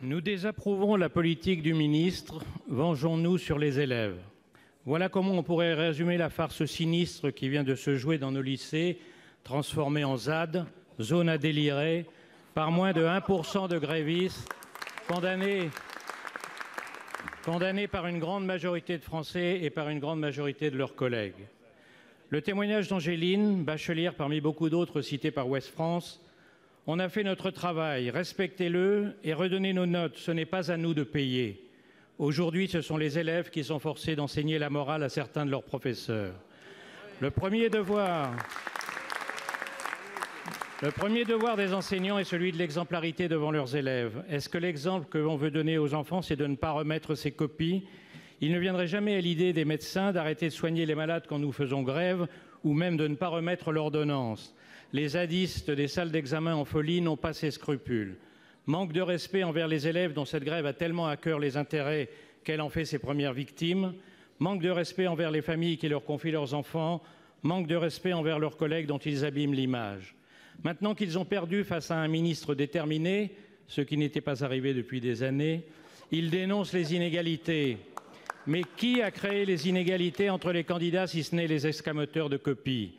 Nous désapprouvons la politique du ministre. Vengeons-nous sur les élèves. Voilà comment on pourrait résumer la farce sinistre qui vient de se jouer dans nos lycées, transformés en ZAD, zone à délirer, par moins de 1% de grévistes, condamnés par une grande majorité de Français et par une grande majorité de leurs collègues. Le témoignage d'Angéline, bachelière parmi beaucoup d'autres cités par Ouest France. On a fait notre travail, respectez-le et redonnez nos notes, ce n'est pas à nous de payer. Aujourd'hui, ce sont les élèves qui sont forcés d'enseigner la morale à certains de leurs professeurs. Le premier devoir des enseignants est celui de l'exemplarité devant leurs élèves. Est-ce que l'exemple que l'on veut donner aux enfants, c'est de ne pas remettre ses copies? Il ne viendrait jamais à l'idée des médecins d'arrêter de soigner les malades quand nous faisons grève ou même de ne pas remettre l'ordonnance. Les zadistes des salles d'examen en folie n'ont pas ces scrupules. Manque de respect envers les élèves dont cette grève a tellement à cœur les intérêts qu'elle en fait ses premières victimes. Manque de respect envers les familles qui leur confient leurs enfants. Manque de respect envers leurs collègues dont ils abîment l'image. Maintenant qu'ils ont perdu face à un ministre déterminé, ce qui n'était pas arrivé depuis des années, ils dénoncent les inégalités. Mais qui a créé les inégalités entre les candidats si ce n'est les escamoteurs de copies?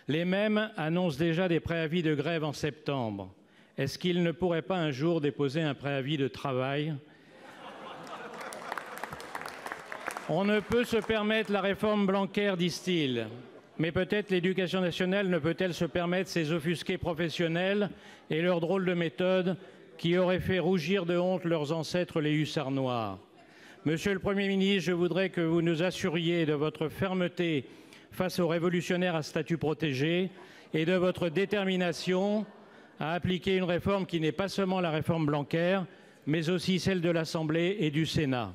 Les mêmes annoncent déjà des préavis de grève en septembre. Est-ce qu'ils ne pourraient pas un jour déposer un préavis de travail? On ne peut se permettre la réforme Blanquer, disent-ils. Mais peut-être l'éducation nationale ne peut-elle se permettre ces offusqués professionnels et leurs drôles de méthodes qui auraient fait rougir de honte leurs ancêtres les hussards noirs. Monsieur le Premier ministre, je voudrais que vous nous assuriez de votre fermeté face aux révolutionnaires à statut protégé et de votre détermination à appliquer une réforme qui n'est pas seulement la réforme Blanquer, mais aussi celle de l'Assemblée et du Sénat.